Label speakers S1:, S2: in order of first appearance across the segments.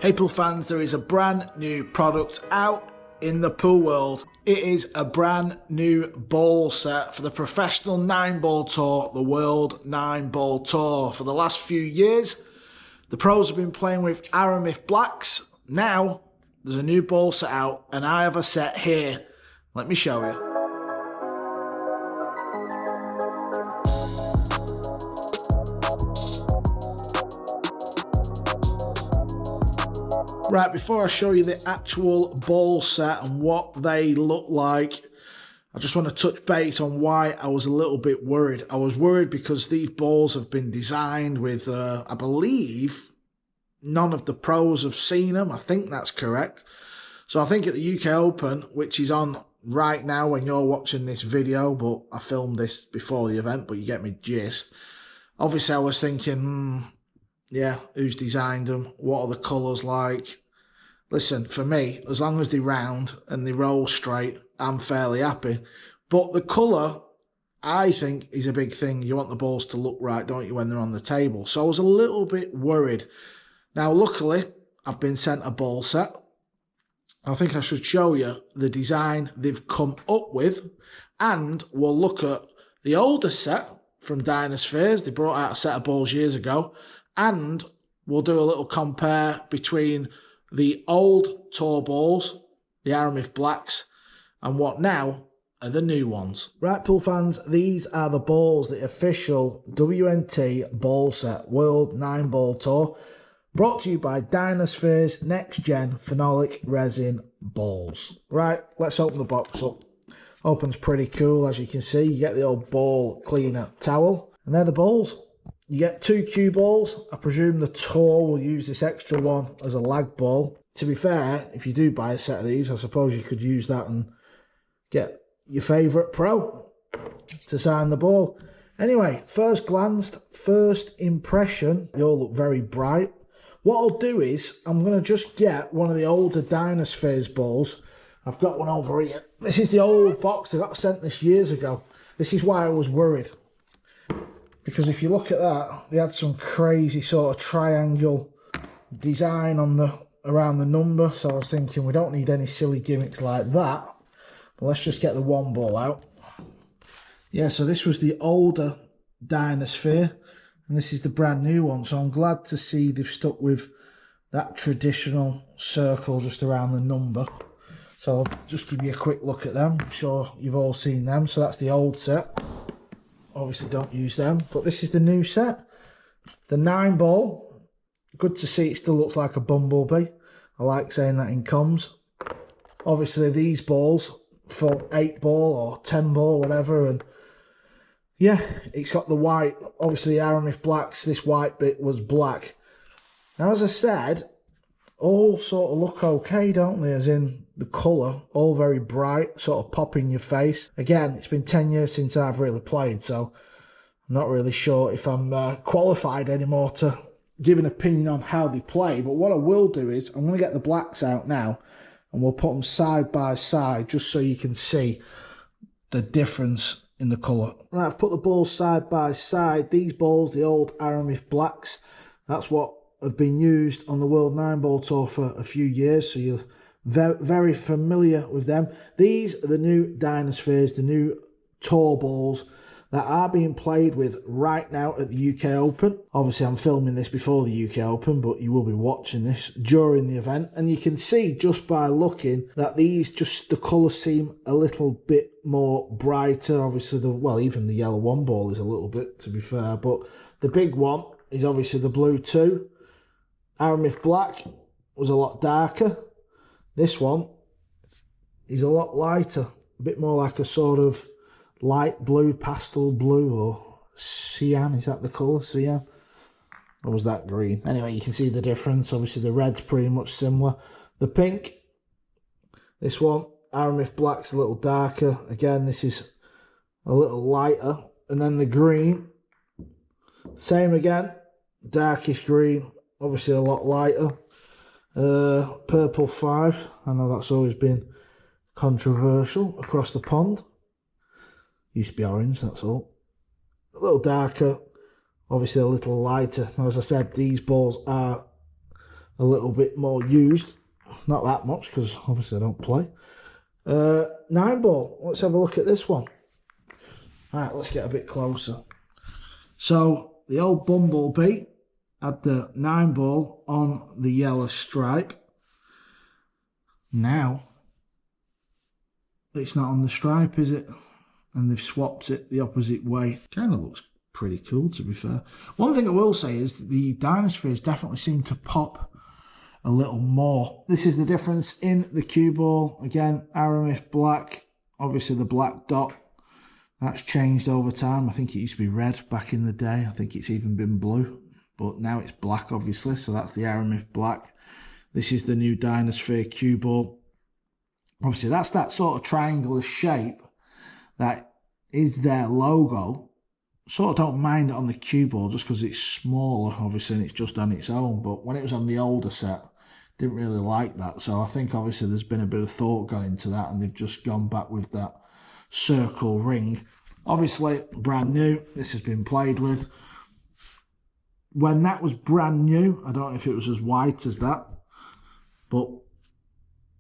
S1: Hey pool fans, there is a brand new product out in the pool world. It is a brand new ball set for the professional 9-ball tour, the World 9-ball tour. For the last few years, the pros have been playing with Aramith blacks. Now, there's a new ball set out and I have a set here. Let me show you. Right, before I show you the actual ball set and what they look like, I just want to touch base on why I was a little bit worried. I was worried because these balls have been designed with, I believe, none of the pros have seen them. I think that's correct. So I think at the UK Open, which is on right now when you're watching this video, but I filmed this before the event, but you get me gist. Obviously, I was thinking, yeah, who's designed them? What are the colours like? Listen, for me, as long as they round and they roll straight, I'm fairly happy. But the colour, I think, is a big thing. You want the balls to look right, don't you, when they're on the table? So I was a little bit worried. Now, luckily, I've been sent a ball set. I think I should show you the design they've come up with. And we'll look at the older set from Dynaspheres. They brought out a set of balls years ago. And we'll do a little compare between the old tour balls, the Aramith blacks, and what now are the new ones. Right, pool fans, these are the balls, the official WNT ball set, World 9-ball tour, brought to you by Dynaspheres Next Gen Phenolic Resin Balls. Right, let's open the box up. Opens pretty cool, as you can see. You get the old ball cleaner towel, and they're the balls. You get 2 cue balls. I presume the tour will use this extra one as a lag ball. To be fair, if you do buy a set of these, I suppose you could use that and get your favourite pro to sign the ball. Anyway, first glance, first impression, they all look very bright. What I'll do is, I'm going to just get one of the older Dynaspheres balls. I've got one over here. This is the old box. I got sent this years ago. This is why I was worried. Because if you look at that, they had some crazy sort of triangle design on around the number. So I was thinking we don't need any silly gimmicks like that. But let's just get the one ball out. Yeah, so this was the older Dynasphere. And this is the brand new one. So I'm glad to see they've stuck with that traditional circle just around the number. So I'll just give you a quick look at them. I'm sure you've all seen them. So that's the old set. Obviously don't use them, but this is the new set. The 9-ball, good to see it still looks like a bumblebee. I like saying that in comms. Obviously these balls for 8-ball or 10-ball, whatever, and yeah, it's got the white, obviously the Aramith blacks, this white bit was black. Now as I said, all sort of look okay, don't they, as in the colour, all very bright, sort of pop in your face. Again, it's been 10 years since I've really played, so I'm not really sure if I'm qualified anymore to give an opinion on how they play. But what I will do is, I'm going to get the blacks out now, and we'll put them side by side, just so you can see the difference in the colour. Right, I've put the balls side by side. These balls, the old Aramith blacks, that's what have been used on the World 9-ball tour for a few years, so you're very familiar with them. These are the new Dynaspheres, the new tour balls that are being played with right now at the UK Open. Obviously, I'm filming this before the UK Open, but you will be watching this during the event. And you can see just by looking that these, just the colours seem a little bit more brighter. Obviously, well, even the yellow 1 ball is a little bit, to be fair. But the big one is obviously the blue 2. Aramith black was a lot darker. This one is a lot lighter, a bit more like a sort of light blue, pastel blue, or cyan. Is that the colour, cyan? Or was that green? Anyway, you can see the difference. Obviously, the red's pretty much similar. The pink, this one, Aramith black's a little darker. Again, this is a little lighter. And then the green, same again, darkish green, obviously a lot lighter. Purple 5, I know that's always been controversial across the pond. Used to be orange, that's all. A little darker, obviously a little lighter. Now, as I said, these balls are a little bit more used. Not that much, because obviously I don't play. 9 ball. Let's have a look at this one. Alright, let's get a bit closer. So, the old Bumblebee had the 9 ball on the yellow stripe. Now, it's not on the stripe, is it? And they've swapped it the opposite way. Kind of looks pretty cool, to be fair. One thing I will say is that the Dinospheres definitely seem to pop a little more. This is the difference in the cue ball. Again, Aramis black. Obviously the black dot. That's changed over time. I think it used to be red back in the day. I think it's even been blue. But now it's black, obviously. So that's the Aramis black. This is the new Dinosphere cue ball. Obviously, that's that sort of triangular shape that is their logo. Sort of don't mind it on the cue ball just because it's smaller, obviously, and it's just on its own. But when it was on the older set, didn't really like that. So I think, obviously, there's been a bit of thought gone into that, and they've just gone back with that circle ring. Obviously, brand new. This has been played with. When that was brand new, I don't know if it was as white as that, but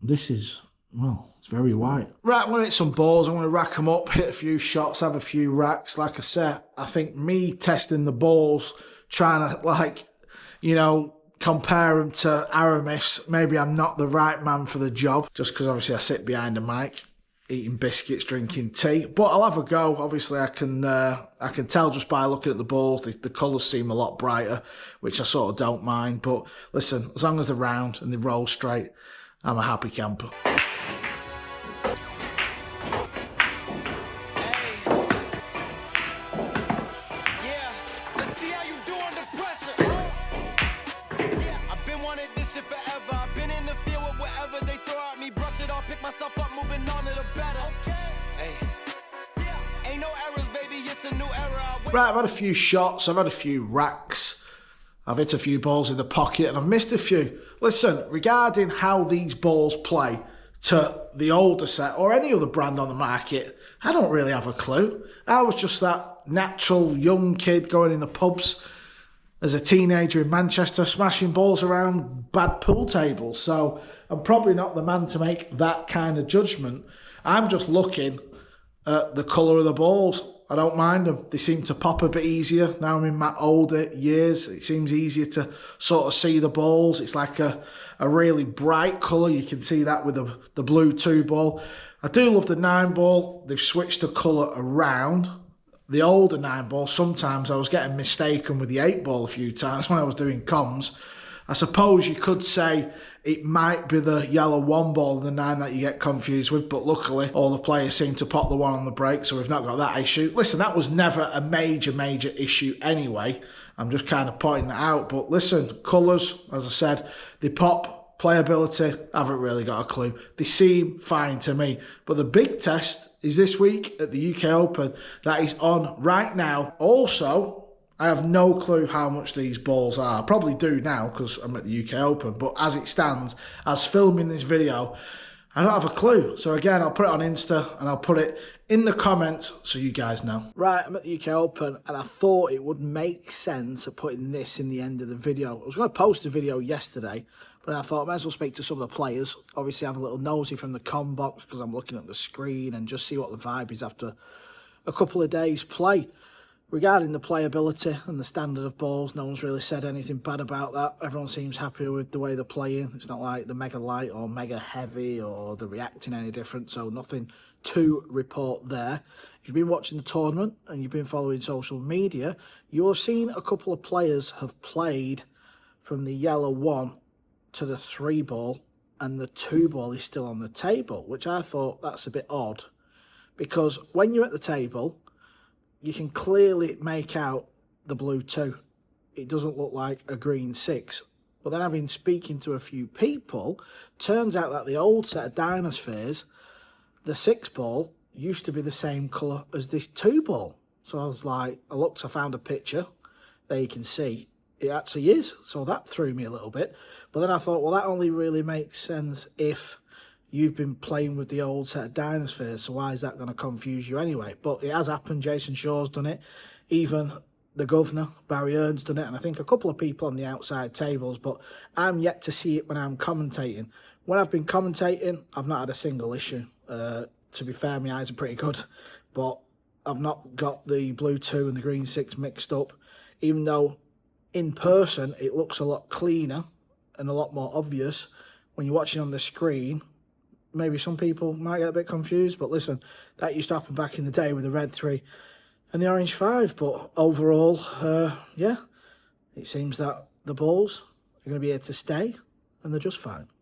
S1: this is, well, it's very white. Right, I'm going to hit some balls. I'm going to rack them up, hit a few shots, have a few racks. Like I said, I think me testing the balls, trying to, like, you know, compare them to Aramis, maybe I'm not the right man for the job, just because obviously I sit behind a mic, eating biscuits, drinking tea. But I'll have a go. Obviously, I can tell just by looking at the balls, the colours seem a lot brighter, which I sort of don't mind. But listen, as long as they're round and they roll straight, I'm a happy camper.
S2: Myself up, moving on to the better. Hey. Ain't no errors, baby, it's a new era.
S1: Right, I've had a few shots, I've had a few racks, I've hit a few balls in the pocket, and I've missed a few. Listen, regarding how these balls play to the older set or any other brand on the market, I don't really have a clue. I was just that natural young kid going in the pubs as a teenager in Manchester, smashing balls around bad pool tables. So I'm probably not the man to make that kind of judgment. I'm just looking at the colour of the balls. I don't mind them. They seem to pop a bit easier. Now I'm in my older years, it seems easier to sort of see the balls. It's like a really bright colour. You can see that with the blue 2 ball. I do love the 9 ball. They've switched the colour around. The older 9 ball, sometimes I was getting mistaken with the 8 ball a few times when I was doing comms. I suppose you could say it might be the yellow 1 ball and the 9 that you get confused with, but luckily all the players seem to pop the 1 on the break, so we've not got that issue. Listen, that was never a major issue anyway. I'm just kind of pointing that out. But listen, colours, as I said, they pop. Playability, I haven't really got a clue. They seem fine to me. But the big test is this week at the UK Open. That is on right now. Also, I have no clue how much these balls are. I probably do now because I'm at the UK Open. But as it stands, as filming this video, I don't have a clue. So again, I'll put it on Insta and I'll put it in the comments so you guys know. Right, I'm at the UK Open and I thought it would make sense of putting this in the end of the video. I was going to post a video yesterday, but I thought I might as well speak to some of the players. Obviously have a little nosy from the com box because I'm looking at the screen and just see what the vibe is after a couple of days play. Regarding the playability and the standard of balls, no one's really said anything bad about that. Everyone seems happy with the way they're playing. It's not like the mega light or mega heavy or they're reacting any different, so nothing to report there. If you've been watching the tournament and you've been following social media, you'll have seen a couple of players have played from the yellow 1 to the 3 ball and the 2 ball is still on the table, which I thought that's a bit odd because when you're at the table, you can clearly make out the blue 2. It doesn't look like a green 6. But then having speaking to a few people, turns out that the old set of Dinospheres, the 6 ball used to be the same colour as this 2 ball. So I was like, I found a picture. There you can see it actually is. So that threw me a little bit. But then I thought, well, that only really makes sense if you've been playing with the old set of Dinospheres, so why is that going to confuse you anyway? But it has happened. Jason Shaw's done it. Even the governor, Barry Earns, done it, and I think a couple of people on the outside tables, but I'm yet to see it when I'm commentating. When I've been commentating, I've not had a single issue. To be fair, my eyes are pretty good, but I've not got the blue 2 and the green 6 mixed up, even though in person it looks a lot cleaner and a lot more obvious. When you're watching on the screen, maybe some people might get a bit confused, but listen, that used to happen back in the day with the red 3 and the orange 5. But overall, yeah, it seems that the balls are going to be here to stay, and they're just fine.